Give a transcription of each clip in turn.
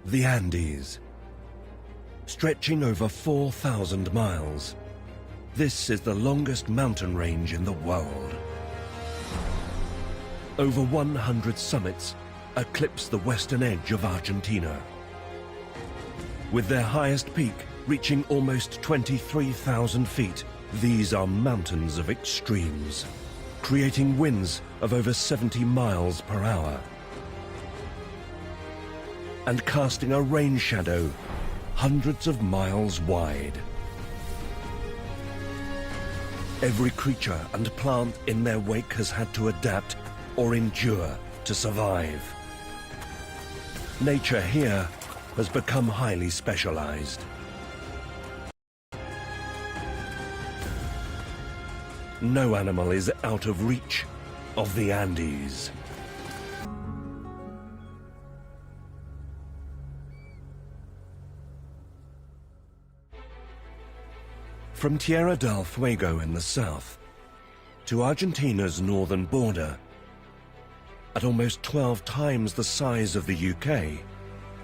The Andes. Stretching over 4,000 miles, this is the longest mountain range in the world. Over 100 summits eclipse the western edge of Argentina, with their highest peak reaching almost 23,000 feet. These are mountains of extremes, creating winds of over 70 miles per hour and casting a rain shadow hundreds of miles wide. Every creature and plant in their wake has had to adapt or endure to survive. Nature here has become highly specialized. No animal is out of reach of the Andes. From Tierra del Fuego in the south to Argentina's northern border, at almost 12 times the size of the UK,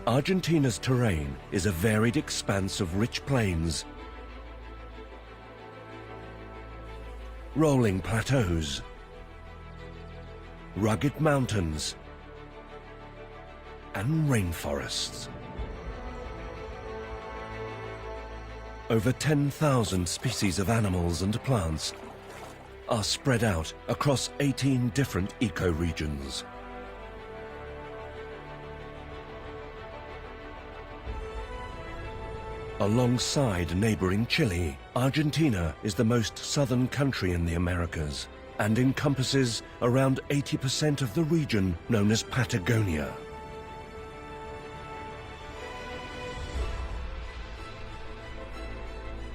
Argentina's terrain is a varied expanse of rich plains, rolling plateaus, rugged mountains, and rainforests. Over 10,000 species of animals and plants are spread out across 18 different ecoregions. Alongside neighboring Chile, Argentina is the most southern country in the Americas and encompasses around 80% of the region known as Patagonia.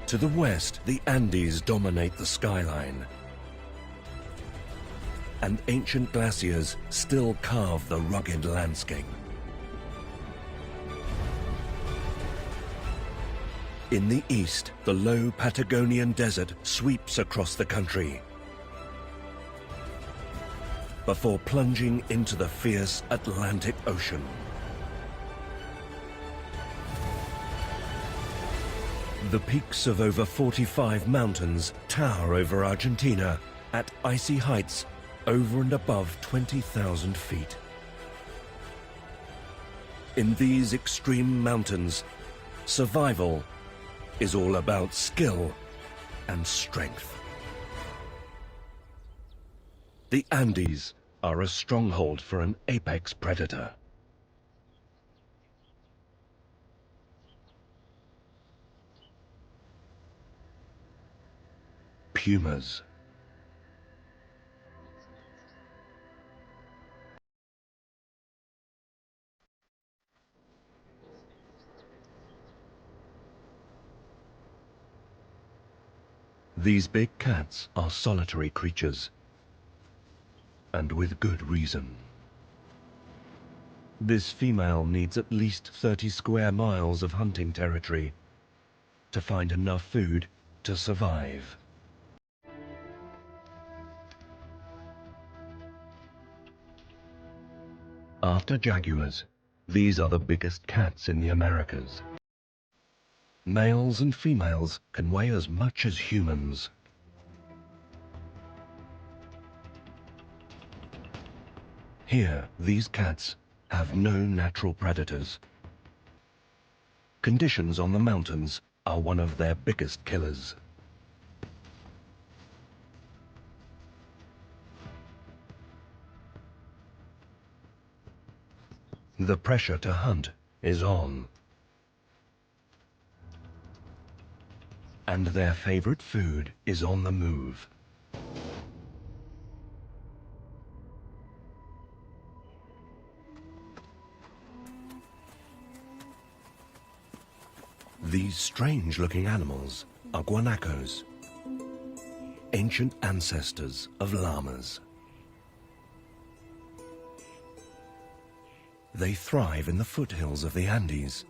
To the west, the Andes dominate the skyline, and ancient glaciers still carve the rugged landscape. In the east, the low Patagonian desert sweeps across the country before plunging into the fierce Atlantic Ocean. The peaks of over 45 mountains tower over Argentina at icy heights over and above 20,000 feet. In these extreme mountains, survival is all about skill and strength. The Andes are a stronghold for an apex predator. Pumas. These big cats are solitary creatures, and with good reason. This female needs at least 30 square miles of hunting territory to find enough food to survive. After jaguars, these are the biggest cats in the Americas. Males and females can weigh as much as humans. Here, these cats have no natural predators. Conditions on the mountains are one of their biggest killers. The pressure to hunt is on. And their favorite food is on the move. These strange-looking animals are guanacos, ancient ancestors of llamas. They thrive in the foothills of the Andes.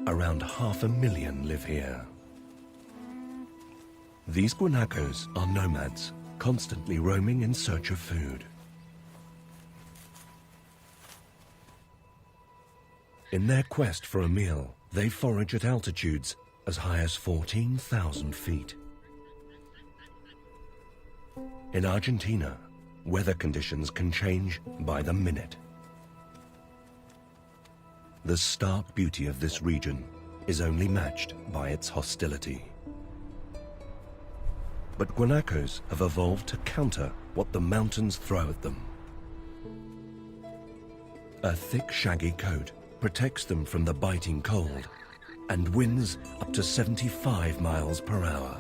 Around 500,000 live here. These guanacos are nomads, constantly roaming in search of food. In their quest for a meal, they forage at altitudes as high as 14,000 feet. In Argentina, weather conditions can change by the minute. The stark beauty of this region is only matched by its hostility. But guanacos have evolved to counter what the mountains throw at them. A thick, shaggy coat protects them from the biting cold and winds up to 75 miles per hour.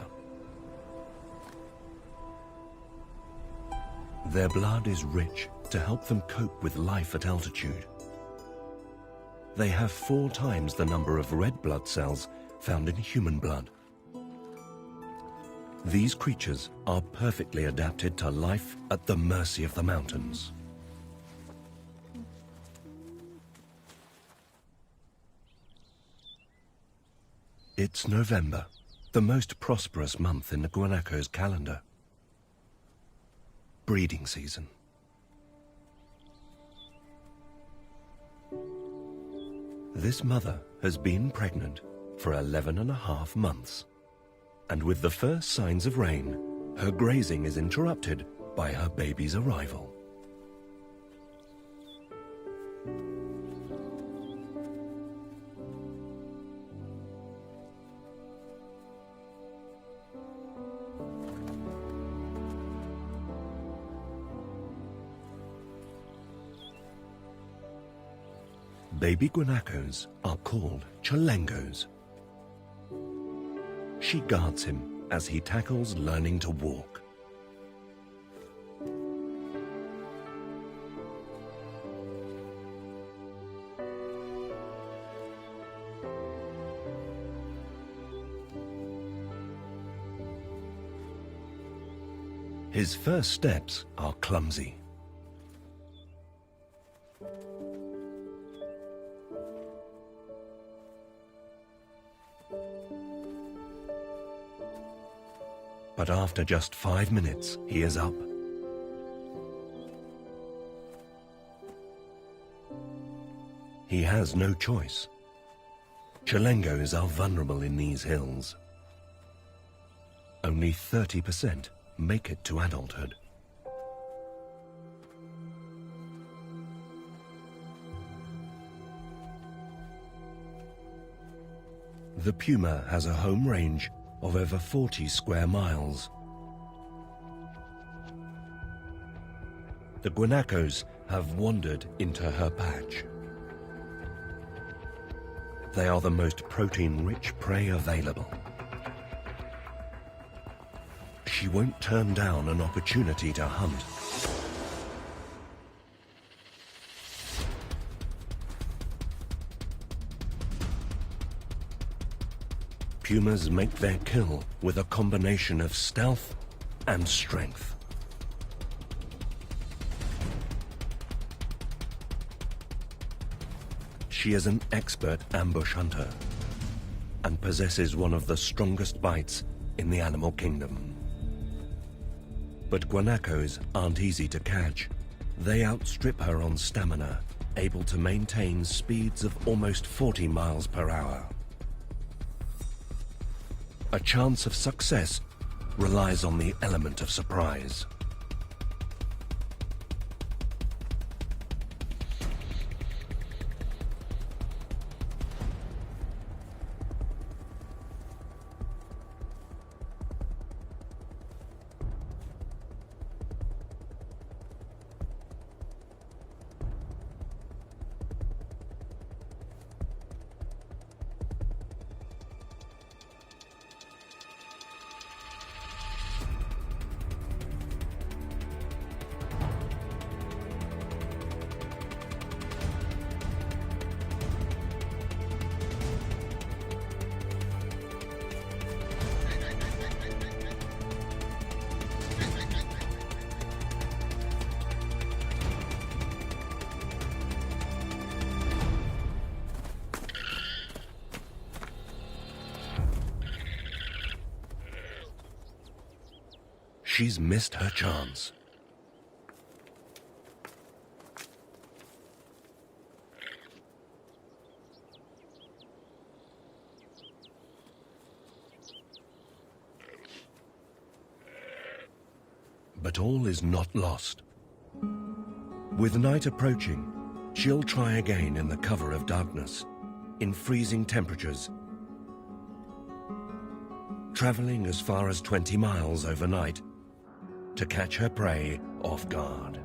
Their blood is rich to help them cope with life at altitude. They have 4 times the number of red blood cells found in human blood. These creatures are perfectly adapted to life at the mercy of the mountains. It's November, the most prosperous month in the guanaco's calendar. Breeding season. This mother has been pregnant for 11.5 months, and with the first signs of rain, her grazing is interrupted by her baby's arrival. Baby guanacos are called chalengos. She guards him as he tackles learning to walk. His first steps are clumsy. But after just 5 minutes, he is up. He has no choice. Chalengos are vulnerable in these hills. Only 30% make it to adulthood. The puma has a home range of over 40 square miles. The guanacos have wandered into her patch. They are the most protein-rich prey available. She won't turn down an opportunity to hunt. Pumas make their kill with a combination of stealth and strength. She is an expert ambush hunter and possesses one of the strongest bites in the animal kingdom. But guanacos aren't easy to catch. They outstrip her on stamina, able to maintain speeds of almost 40 miles per hour. A chance of success relies on the element of surprise. She's missed her chance. But all is not lost. With night approaching, she'll try again in the cover of darkness, in freezing temperatures, traveling as far as 20 miles overnight to catch her prey off guard.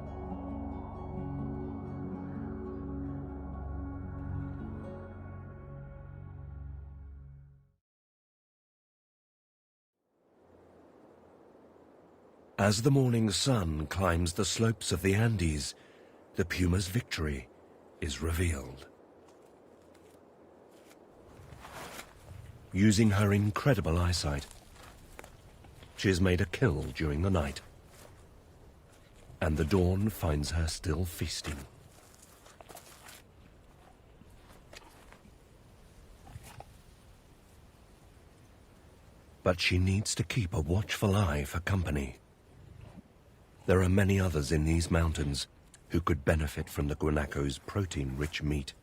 As the morning sun climbs the slopes of the Andes, the puma's victory is revealed. Using her incredible eyesight, she has made a kill during the night, and the dawn finds her still feasting. But she needs to keep a watchful eye for company. There are many others in these mountains who could benefit from the guanaco's protein-rich meat.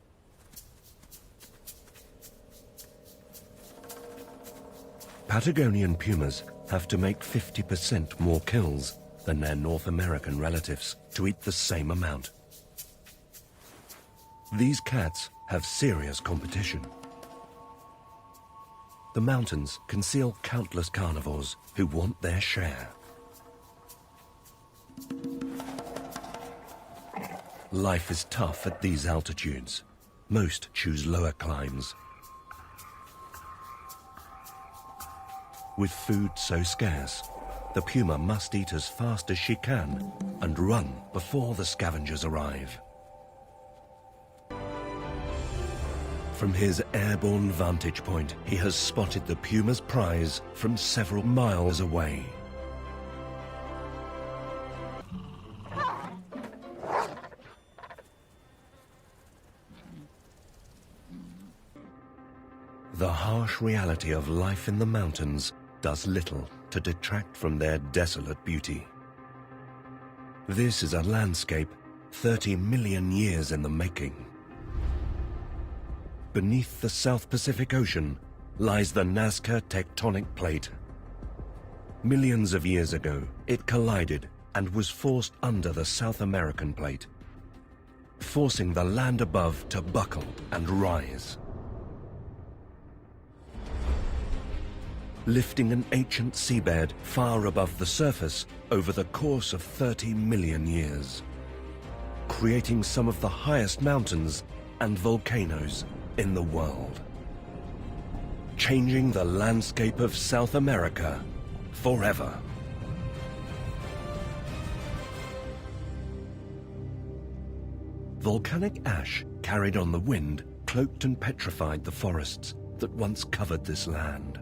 Patagonian pumas have to make 50% more kills than their North American relatives to eat the same amount. These cats have serious competition. The mountains conceal countless carnivores who want their share. Life is tough at these altitudes. Most choose lower climbs. With food so scarce, the puma must eat as fast as she can and run before the scavengers arrive. From his airborne vantage point, he has spotted the puma's prize from several miles away. The harsh reality of life in the mountains does little to detract from their desolate beauty. This is a landscape 30 million years in the making. Beneath the South Pacific Ocean lies the Nazca tectonic plate. Millions of years ago, it collided and was forced under the South American plate, forcing the land above to buckle and rise. Lifting an ancient seabed far above the surface over the course of 30 million years, creating some of the highest mountains and volcanoes in the world, changing the landscape of South America forever. Volcanic ash carried on the wind cloaked and petrified the forests that once covered this land,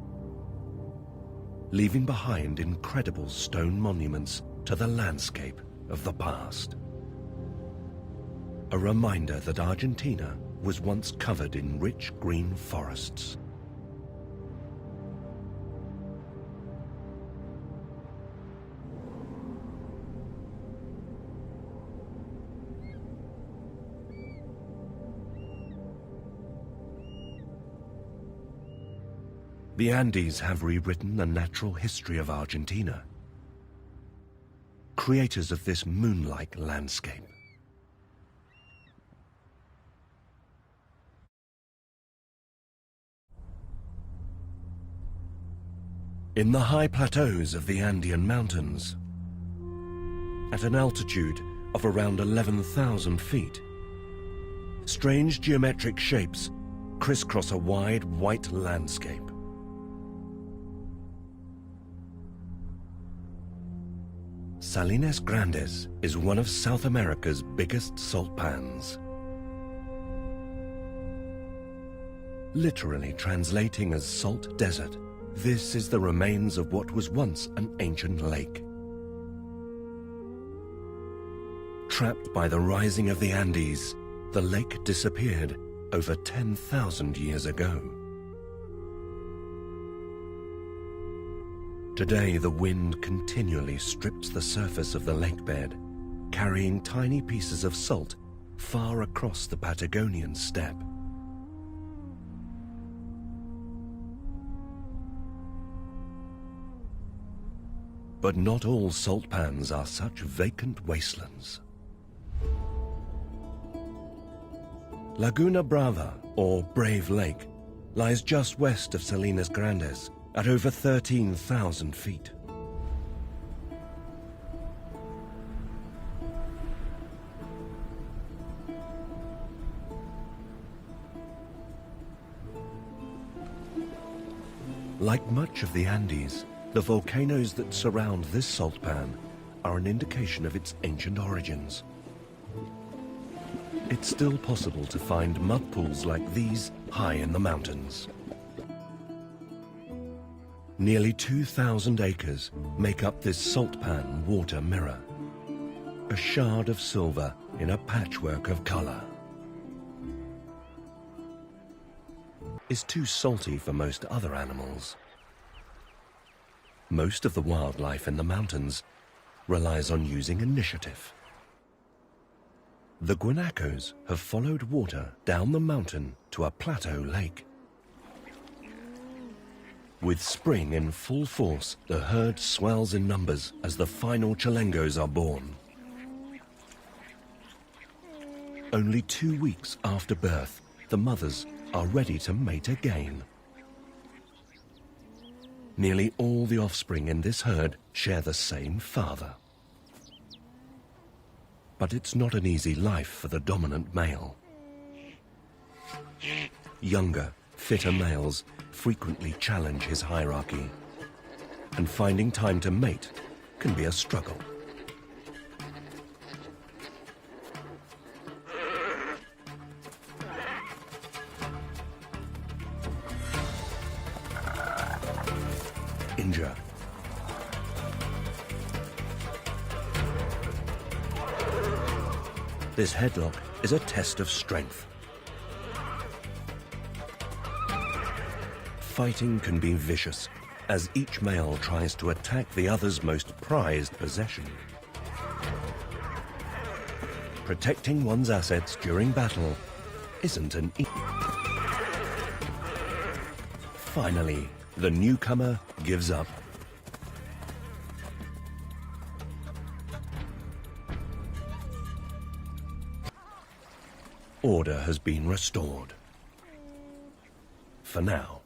leaving behind incredible stone monuments to the landscape of the past. A reminder that Argentina was once covered in rich green forests. The Andes have rewritten the natural history of Argentina, creators of this moon-like landscape. In the high plateaus of the Andean Mountains, at an altitude of around 11,000 feet, strange geometric shapes crisscross a wide white landscape. Salinas Grandes is one of South America's biggest salt pans. Literally translating as salt desert, this is the remains of what was once an ancient lake. Trapped by the rising of the Andes, the lake disappeared over 10,000 years ago. Today, the wind continually strips the surface of the lake bed, carrying tiny pieces of salt far across the Patagonian steppe. But not all salt pans are such vacant wastelands. Laguna Brava, or Brave Lake, lies just west of Salinas Grandes at over 13,000 feet. Like much of the Andes, the volcanoes that surround this salt pan are an indication of its ancient origins. It's still possible to find mud pools like these high in the mountains. Nearly 2,000 acres make up this salt pan water mirror, a shard of silver in a patchwork of color. Is too salty for most other animals. Most of the wildlife in the mountains relies on using initiative. The guanacos have followed water down the mountain to a plateau lake. With spring in full force, the herd swells in numbers as the final chalengos are born. Only 2 weeks after birth, the mothers are ready to mate again. Nearly all the offspring in this herd share the same father. But it's not an easy life for the dominant male. Younger, fitter males frequently challenge his hierarchy, and finding time to mate can be a struggle. Injure. This headlock is a test of strength. Fighting can be vicious, as each male tries to attack the other's most prized possession. Protecting one's assets during battle isn't an easy. Finally, the newcomer gives up. Order has been restored. For now.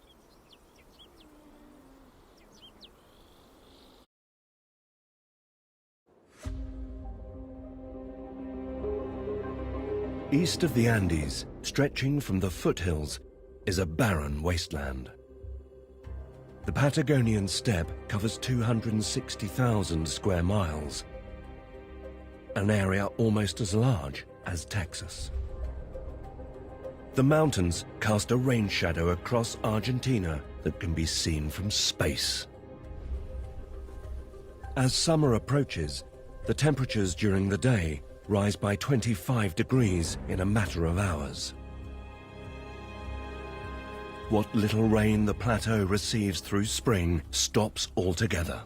East of the Andes, stretching from the foothills, is a barren wasteland. The Patagonian steppe covers 260,000 square miles, an area almost as large as Texas. The mountains cast a rain shadow across Argentina that can be seen from space. As summer approaches, the temperatures during the day rise by 25 degrees in a matter of hours. What little rain the plateau receives through spring stops altogether.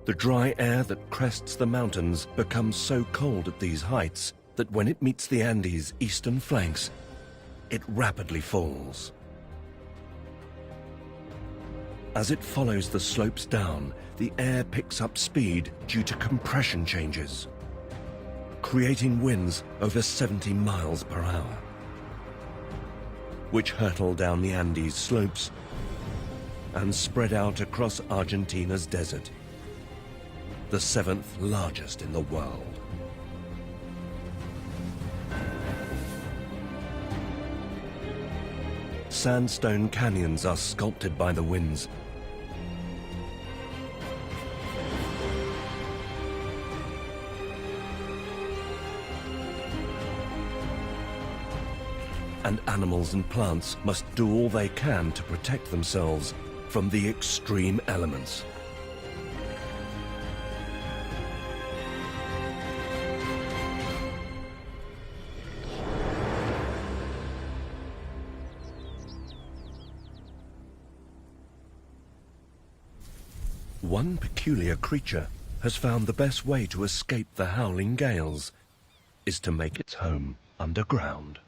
The dry air that crests the mountains becomes so cold at these heights that when it meets the Andes' eastern flanks, it rapidly falls. As it follows the slopes down, the air picks up speed due to compression changes, creating winds over 70 miles per hour, which hurtle down the Andes slopes and spread out across Argentina's desert, the 7th largest in the world. Sandstone canyons are sculpted by the winds. And animals and plants must do all they can to protect themselves from the extreme elements. One peculiar creature has found the best way to escape the howling gales is to make its home underground.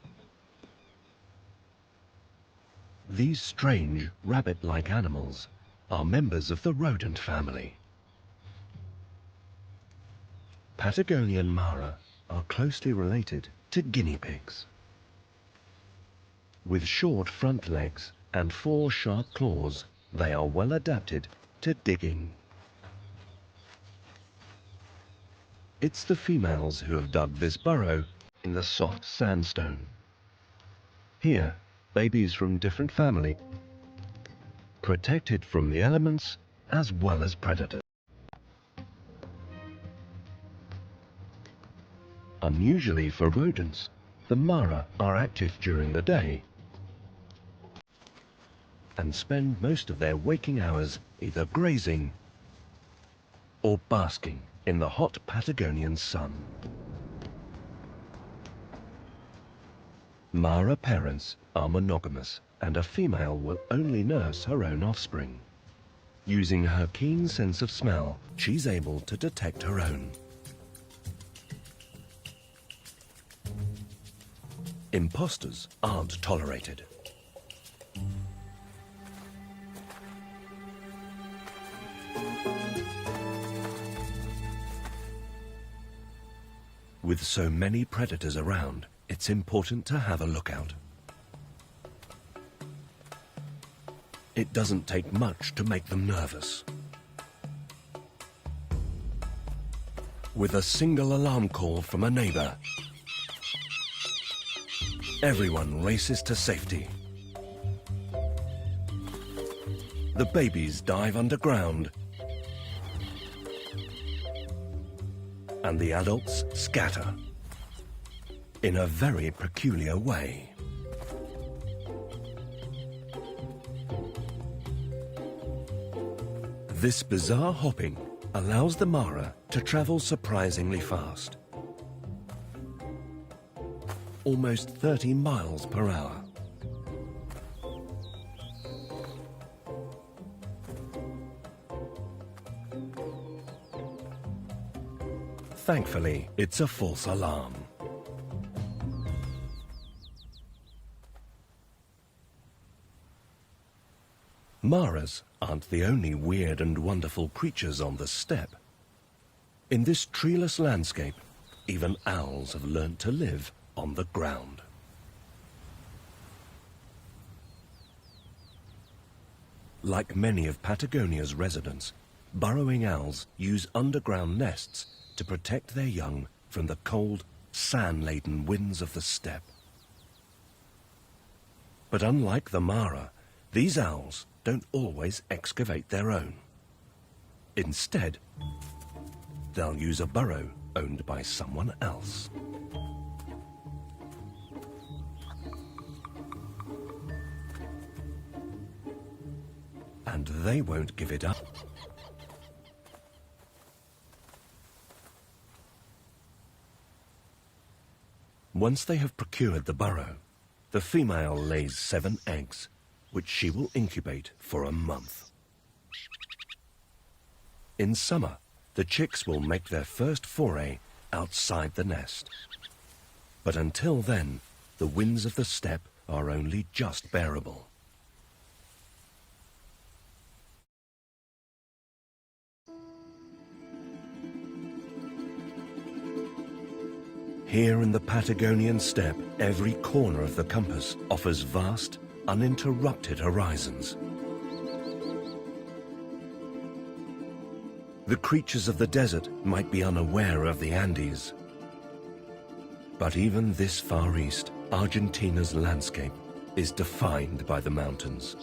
These strange rabbit-like animals are members of the rodent family. Patagonian Mara are closely related to guinea pigs. With short front legs and 4 sharp claws, they are well adapted to digging. It's the females who have dug this burrow in the soft sandstone. Here, babies from different families, protected from the elements as well as predators. Unusually for rodents, the Mara are active during the day and spend most of their waking hours either grazing or basking in the hot Patagonian sun. Mara parents are monogamous, and a female will only nurse her own offspring. Using her keen sense of smell, she's able to detect her own. Imposters aren't tolerated. With so many predators around, it's important to have a lookout. It doesn't take much to make them nervous. With a single alarm call from a neighbor, everyone races to safety. The babies dive underground, and the adults scatter in a very peculiar way. This bizarre hopping allows the Mara to travel surprisingly fast, almost 30 miles per hour. Thankfully, it's a false alarm. Maras aren't the only weird and wonderful creatures on the steppe. In this treeless landscape, even owls have learned to live on the ground. Like many of Patagonia's residents, burrowing owls use underground nests to protect their young from the cold, sand-laden winds of the steppe. But unlike the Mara, these owls don't always excavate their own. Instead, they'll use a burrow owned by someone else. And they won't give it up. Once they have procured the burrow, the female lays 7 eggs, which she will incubate for a month. In summer, the chicks will make their first foray outside the nest. But until then, the winds of the steppe are only just bearable. Here in the Patagonian steppe, every corner of the compass offers vast, uninterrupted horizons. The creatures of the desert might be unaware of the Andes. But even this far east, Argentina's landscape is defined by the mountains.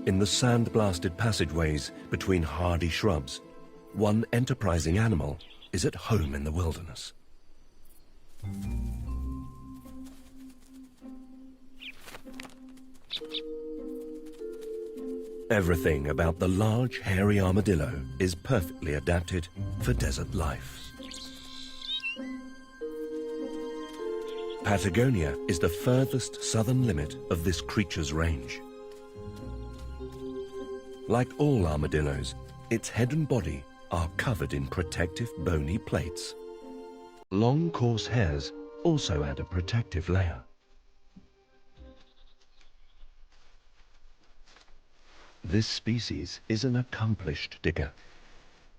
In the sand-blasted passageways between hardy shrubs, one enterprising animal is at home in the wilderness. Everything about the large, hairy armadillo is perfectly adapted for desert life. Patagonia is the furthest southern limit of this creature's range. Like all armadillos, its head and body are covered in protective bony plates. Long, coarse hairs also add a protective layer. This species is an accomplished digger.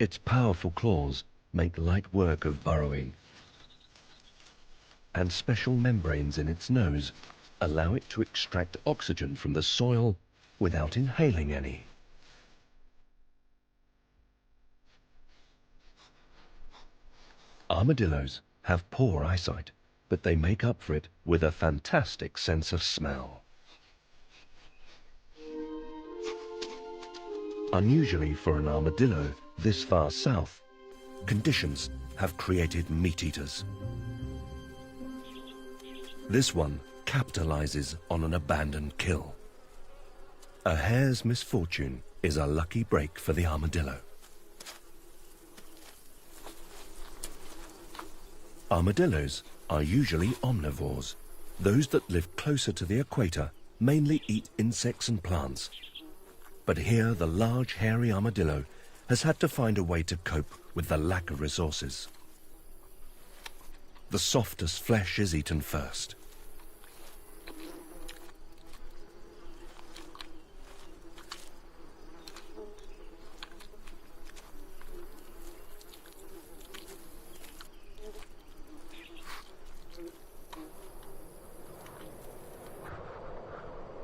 Its powerful claws make light work of burrowing, and special membranes in its nose allow it to extract oxygen from the soil without inhaling any. Armadillos have poor eyesight, but they make up for it with a fantastic sense of smell. Unusually for an armadillo this far south, conditions have created meat-eaters. This one capitalizes on an abandoned kill. A hare's misfortune is a lucky break for the armadillo. Armadillos are usually omnivores. Those that live closer to the equator mainly eat insects and plants. But here the large hairy armadillo has had to find a way to cope with the lack of resources. The softest flesh is eaten first.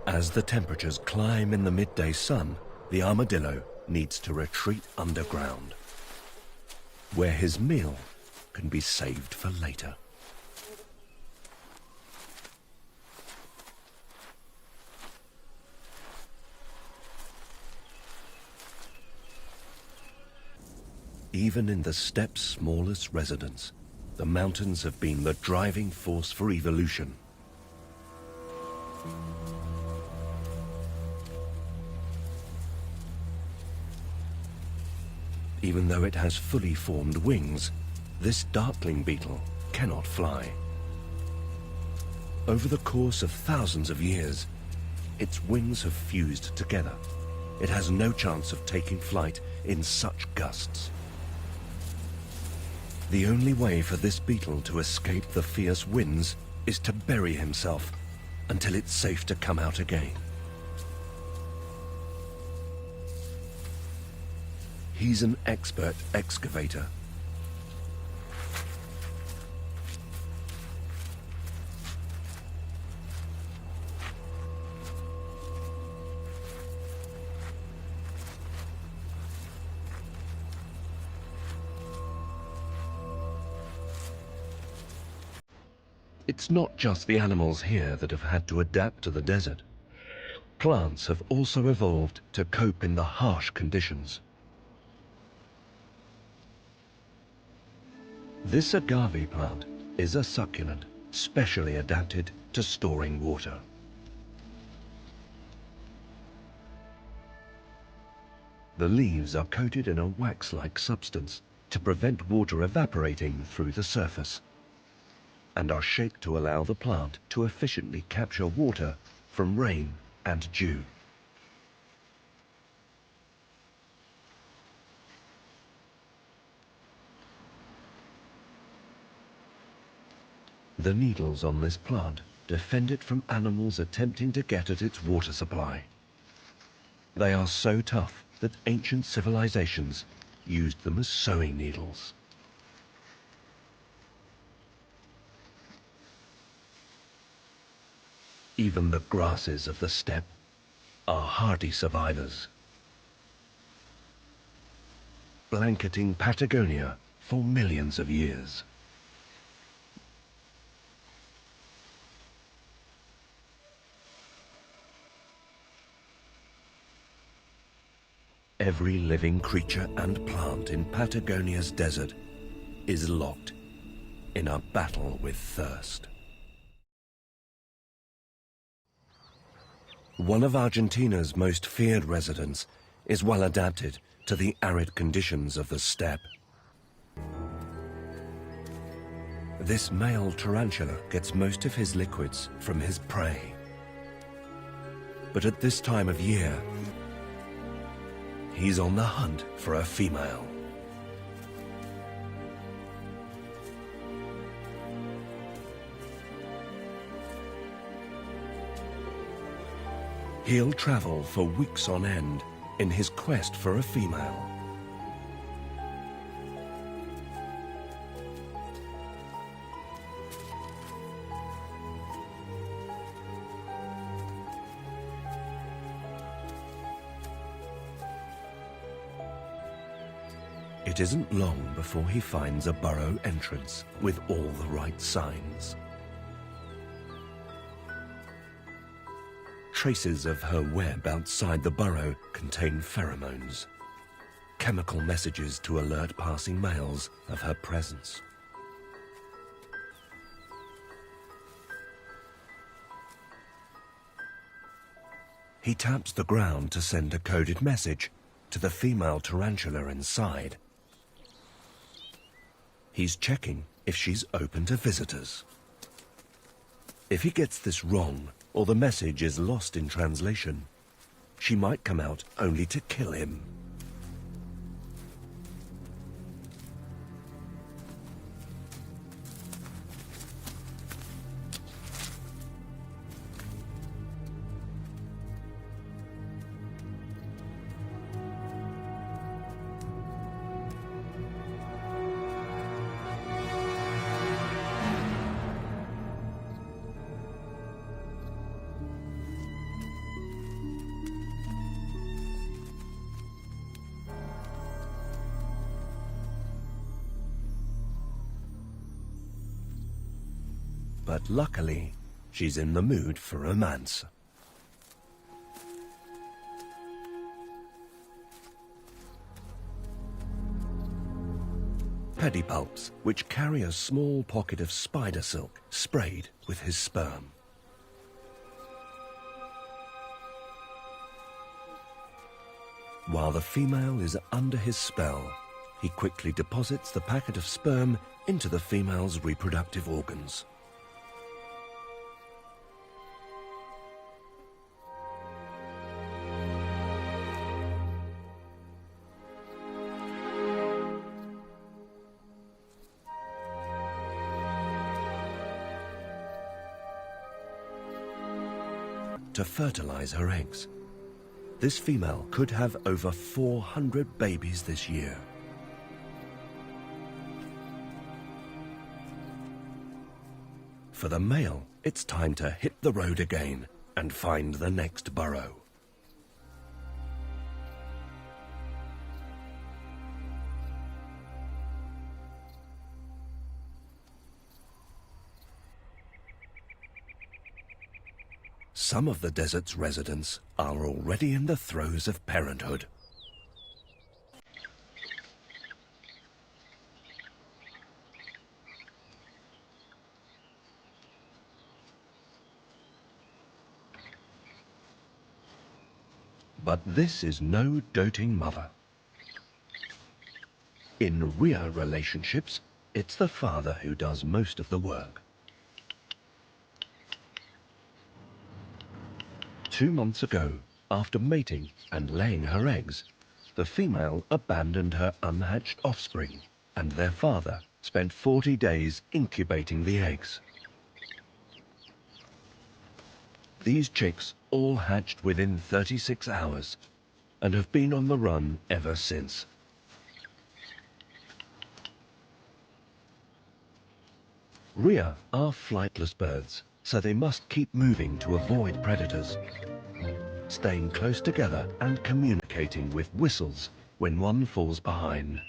As the temperatures climb in the midday sun, the armadillo needs to retreat underground, where his meal can be saved for later. Even in the steppe's smallest residents, the mountains have been the driving force for evolution. Even though it has fully formed wings, this darkling beetle cannot fly. Over the course of thousands of years, its wings have fused together. It has no chance of taking flight in such gusts. The only way for this beetle to escape the fierce winds is to bury himself until it's safe to come out again. He's an expert excavator. It's not just the animals here that have had to adapt to the desert. Plants have also evolved to cope in the harsh conditions. This agave plant is a succulent, specially adapted to storing water. The leaves are coated in a wax-like substance to prevent water evaporating through the surface, and are shaped to allow the plant to efficiently capture water from rain and dew. The needles on this plant defend it from animals attempting to get at its water supply. They are so tough that ancient civilizations used them as sewing needles. Even the grasses of the steppe are hardy survivors, blanketing Patagonia for millions of years. Every living creature and plant in Patagonia's desert is locked in a battle with thirst. One of Argentina's most feared residents is well adapted to the arid conditions of the steppe. This male tarantula gets most of his liquids from his prey. But at this time of year, he's on the hunt for a female. He'll travel for weeks on end in his quest for a female. It isn't long before he finds a burrow entrance with all the right signs. Traces of her web outside the burrow contain pheromones, chemical messages to alert passing males of her presence. He taps the ground to send a coded message to the female tarantula inside. He's checking if she's open to visitors. If he gets this wrong, or the message is lost in translation, she might come out only to kill him. But luckily, she's in the mood for romance. Pedipalps, which carry a small pocket of spider silk sprayed with his sperm. While the female is under his spell, he quickly deposits the packet of sperm into the female's reproductive organs. To fertilize her eggs. This female could have over 400 babies this year. For the male, it's time to hit the road again and find the next burrow. Some of the desert's residents are already in the throes of parenthood. But this is no doting mother. In real relationships, it's the father who does most of the work. 2 months ago, after mating and laying her eggs, the female abandoned her unhatched offspring, and their father spent 40 days incubating the eggs. These chicks all hatched within 36 hours and have been on the run ever since. Rhea are flightless birds, so they must keep moving to avoid predators, staying close together and communicating with whistles when one falls behind.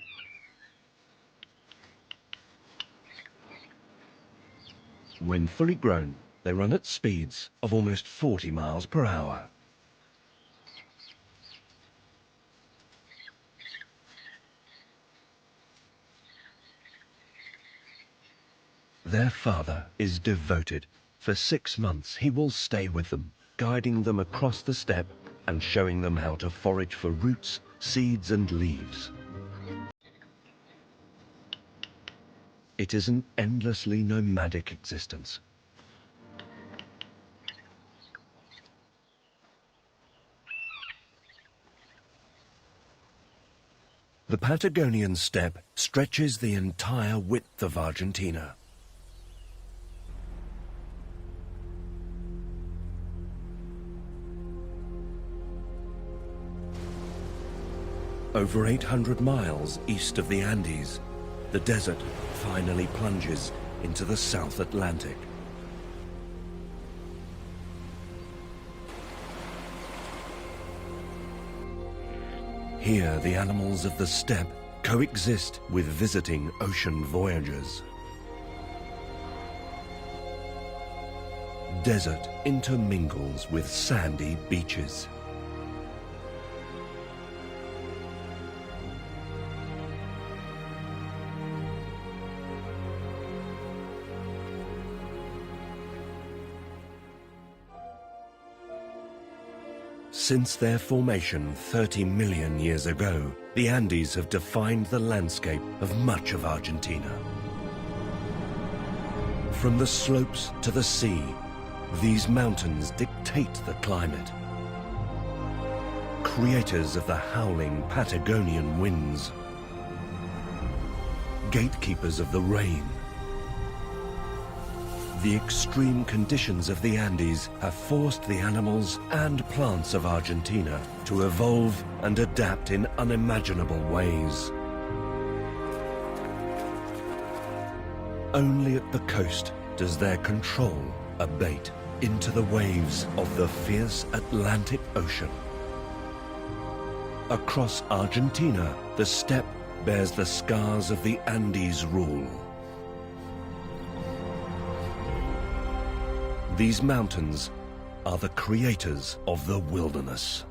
When fully grown, they run at speeds of almost 40 miles per hour. Their father is devoted. For 6 months he will stay with them, guiding them across the steppe and showing them how to forage for roots, seeds and leaves. It is an endlessly nomadic existence. The Patagonian steppe stretches the entire width of Argentina. Over 800 miles east of the Andes, the desert finally plunges into the South Atlantic. Here, the animals of the steppe coexist with visiting ocean voyagers. Desert intermingles with sandy beaches. Since their formation 30 million years ago, the Andes have defined the landscape of much of Argentina. From the slopes to the sea, these mountains dictate the climate. Creators of the howling Patagonian winds, gatekeepers of the rain. The extreme conditions of the Andes have forced the animals and plants of Argentina to evolve and adapt in unimaginable ways. Only at the coast does their control abate into the waves of the fierce Atlantic Ocean. Across Argentina, the steppe bears the scars of the Andes rule. These mountains are the creators of the wilderness.